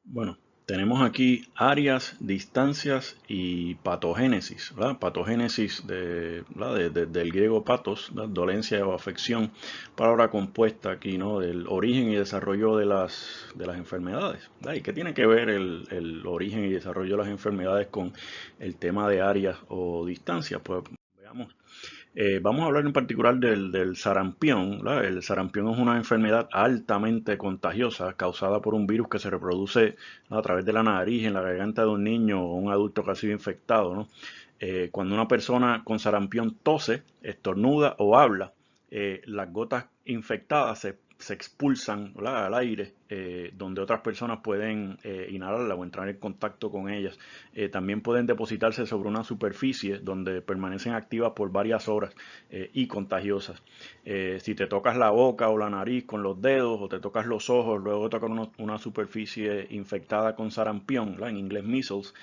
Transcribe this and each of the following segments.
Bueno, tenemos aquí áreas, distancias y patogénesis, ¿verdad? Patogénesis ¿verdad? Del griego patos, ¿verdad? Dolencia o afección, palabra compuesta aquí, ¿no? Del origen y desarrollo de las enfermedades, ¿verdad? ¿Y qué tiene que ver el origen y desarrollo de las enfermedades con el tema de áreas o distancias? Pues veamos. Vamos a hablar en particular del sarampión, ¿verdad? El sarampión es una enfermedad altamente contagiosa causada por un virus que se reproduce, ¿no? A través de la nariz, en la garganta de un niño o un adulto que ha sido infectado, ¿no? Cuando una persona con sarampión tose, estornuda o habla, las gotas infectadas se expulsan, ¿verdad? Al aire, donde otras personas pueden inhalarla o entrar en contacto con ellas. También pueden depositarse sobre una superficie donde permanecen activas por varias horas y contagiosas. Si te tocas la boca o la nariz con los dedos o te tocas los ojos, luego de tocar una superficie infectada con sarampión, ¿verdad? En inglés measles,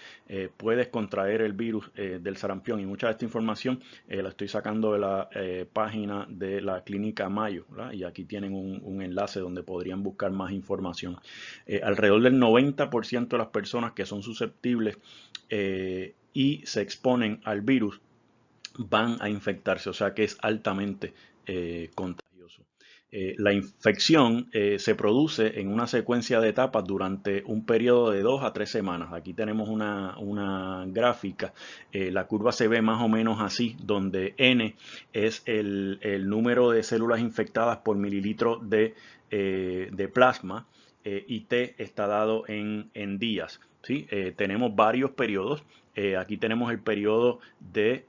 puedes contraer el virus del sarampión. Y mucha de esta información la estoy sacando de la página de la clínica Mayo, ¿verdad? Y aquí tienen un enlace donde podrían buscar más información. Alrededor del 90% de las personas que son susceptibles y se exponen al virus van a infectarse, o sea que es altamente contagioso. La infección se produce en una secuencia de etapas durante un periodo de 2 a 3 semanas. Aquí tenemos una gráfica. La curva se ve más o menos así, donde N es el número de células infectadas por mililitro de plasma y T está dado en días. ¿Sí? Tenemos varios periodos. Aquí tenemos el periodo de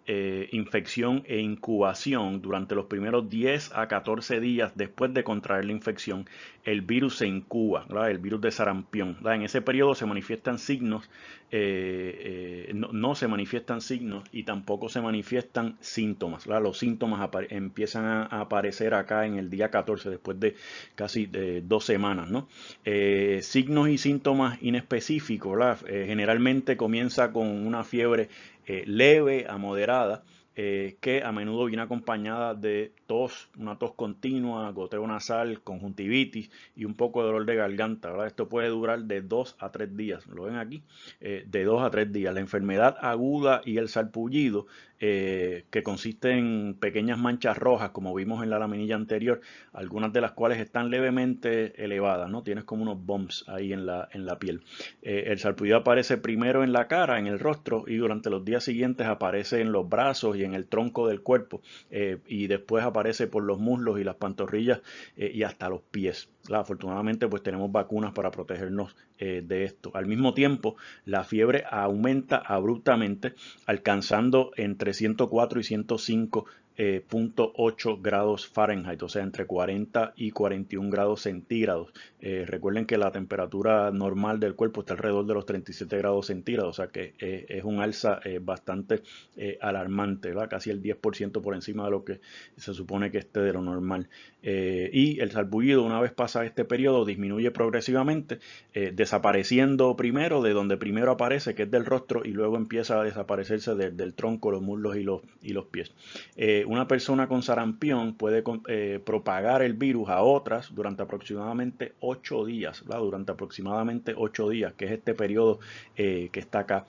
infección e incubación. Durante los primeros 10 a 14 días después de contraer la infección, el virus se incuba, ¿verdad? El virus de sarampión, ¿verdad? En ese periodo se manifiestan signos, no se manifiestan signos y tampoco se manifiestan síntomas, ¿verdad? Los síntomas empiezan a aparecer acá en el día 14, después de casi 2 semanas, ¿no? Signos y síntomas inespecíficos, ¿verdad? Generalmente comienza con una fiebre leve a moderada, que a menudo viene acompañada de tos, una tos continua, goteo nasal, conjuntivitis y un poco de dolor de garganta, ¿verdad? Esto puede durar de 2 a 3 días, ¿lo ven aquí? De 2 a 3 días. La enfermedad aguda y el sarpullido, que consiste en pequeñas manchas rojas, como vimos en la laminilla anterior, algunas de las cuales están levemente elevadas, ¿no? Tienes como unos bumps ahí en la piel. El sarpullido aparece primero en la cara, en el rostro, y durante los días siguientes aparece en los brazos y en el tronco del cuerpo, y después aparece por los muslos y las pantorrillas y hasta los pies. Afortunadamente, pues tenemos vacunas para protegernos de esto. Al mismo tiempo, la fiebre aumenta abruptamente, alcanzando entre 104 y 105 .8 grados Fahrenheit, o sea, entre 40 y 41 grados centígrados. Recuerden que la temperatura normal del cuerpo está alrededor de los 37 grados centígrados, o sea que es un alza bastante alarmante, ¿verdad? Casi el 10% por encima de lo que se supone que esté de lo normal. Y el sarpullido, una vez pasa este periodo, disminuye progresivamente, desapareciendo primero de donde primero aparece, que es del rostro, y luego empieza a desaparecerse del tronco, los muslos y los pies. Una persona con sarampión puede propagar el virus a otras durante aproximadamente 8 días, ¿verdad? Durante aproximadamente 8 días, que es este periodo que está acá.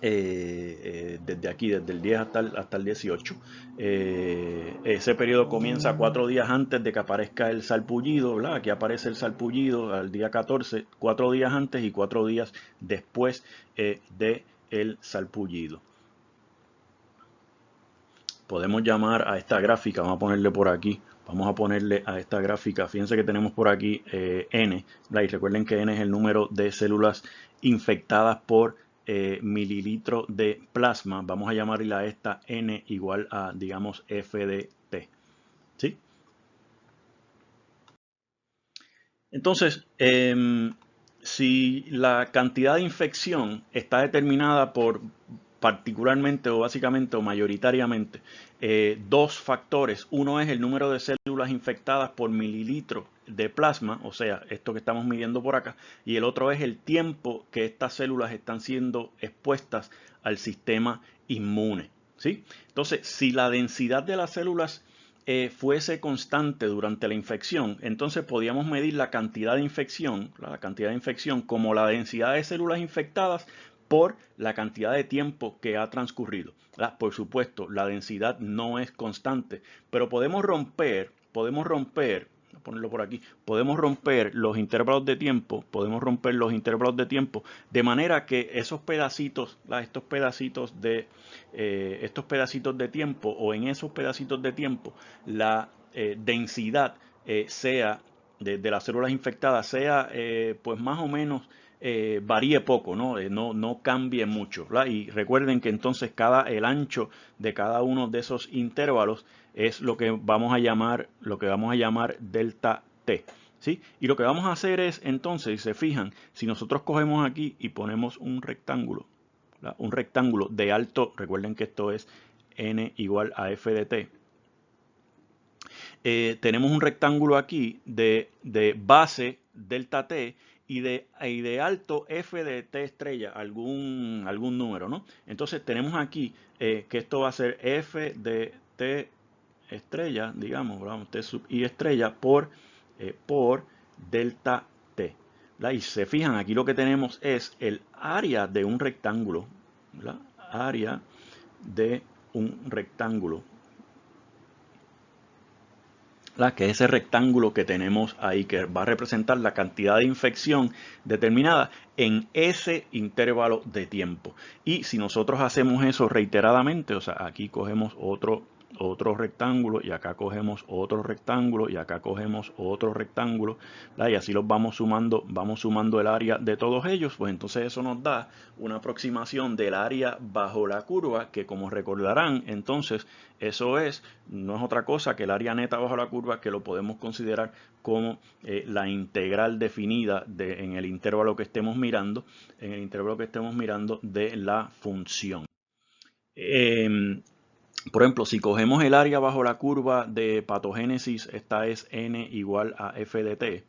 Desde aquí, desde el 10 hasta el 18. Ese periodo comienza 4 días antes de que aparezca el sarpullido, ¿verdad? Aquí aparece el sarpullido al día 14, 4 días antes y 4 días después del sarpullido. Podemos llamar a esta gráfica, vamos a ponerle por aquí, vamos a ponerle a esta gráfica, fíjense que tenemos por aquí N, y recuerden que N es el número de células infectadas por mililitro de plasma. Vamos a llamarle a esta N igual a, digamos, F de T. ¿Sí? Entonces, si la cantidad de infección está determinada por particularmente o básicamente o mayoritariamente dos factores. Uno es el número de células infectadas por mililitro de plasma, o sea, esto que estamos midiendo por acá, y el otro es el tiempo que estas células están siendo expuestas al sistema inmune. ¿Sí? Entonces, si la densidad de las células fuese constante durante la infección, entonces podíamos medir la cantidad de infección, como la densidad de células infectadas por la cantidad de tiempo que ha transcurrido. Por supuesto, la densidad no es constante, pero podemos romper, voy a ponerlo por aquí, podemos romper los intervalos de tiempo, de manera que esos pedacitos, estos pedacitos de tiempo, o en esos pedacitos de tiempo, la densidad sea de las células infectadas sea pues más o menos varíe poco, ¿no? No cambie mucho, ¿verdad? Y recuerden que entonces el ancho de cada uno de esos intervalos es lo que vamos a llamar delta T, ¿sí? Y lo que vamos a hacer es entonces, si se fijan, si nosotros cogemos aquí y ponemos un rectángulo, ¿verdad? Un rectángulo de alto, recuerden que esto es n igual a f de t. Tenemos un rectángulo aquí de base delta t y de alto f de t estrella, algún número, ¿no? Entonces tenemos aquí que esto va a ser f de t estrella, digamos, vamos, t sub i estrella por delta t. ¿Verdad? Y si se fijan, aquí lo que tenemos es el área de un rectángulo, ¿verdad? Área de un rectángulo, que es ese rectángulo que tenemos ahí, que va a representar la cantidad de infección determinada en ese intervalo de tiempo. Y si nosotros hacemos eso reiteradamente, o sea, aquí cogemos otro rectángulo y acá cogemos otro rectángulo y acá cogemos otro rectángulo, ¿verdad? Y así los vamos sumando el área de todos ellos, pues entonces eso nos da una aproximación del área bajo la curva, que como recordarán, entonces eso no es otra cosa que el área neta bajo la curva, que lo podemos considerar como la integral definida en el intervalo que estemos mirando, de la función. Por ejemplo, si cogemos el área bajo la curva de patogénesis, esta es n igual a f de t,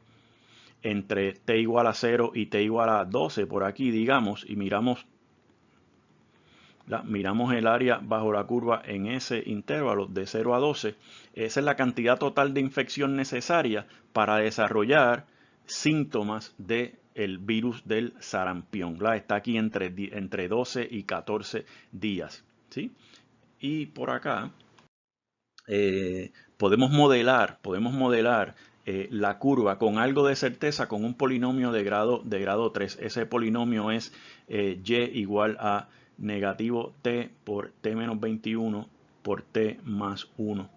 entre t igual a 0 y t igual a 12 por aquí, digamos, y miramos el área bajo la curva en ese intervalo de 0 a 12, esa es la cantidad total de infección necesaria para desarrollar síntomas del virus del sarampión. Está aquí entre 12 y 14 días, ¿sí? Y por acá podemos modelar la curva con algo de certeza con un polinomio de grado 3. Ese polinomio es y igual a negativo t por t menos 21 por t más 1.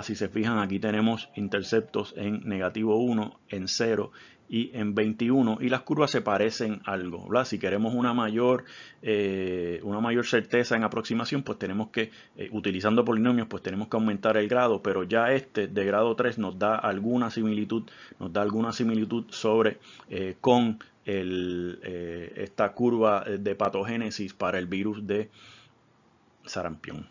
Si se fijan, aquí tenemos interceptos en negativo 1, en 0 y en 21, y las curvas se parecen algo, ¿verdad? Si queremos una mayor certeza en aproximación, pues tenemos que, utilizando polinomios, pues tenemos que aumentar el grado, pero ya este de grado 3 nos da alguna similitud con esta curva de patogénesis para el virus de sarampión.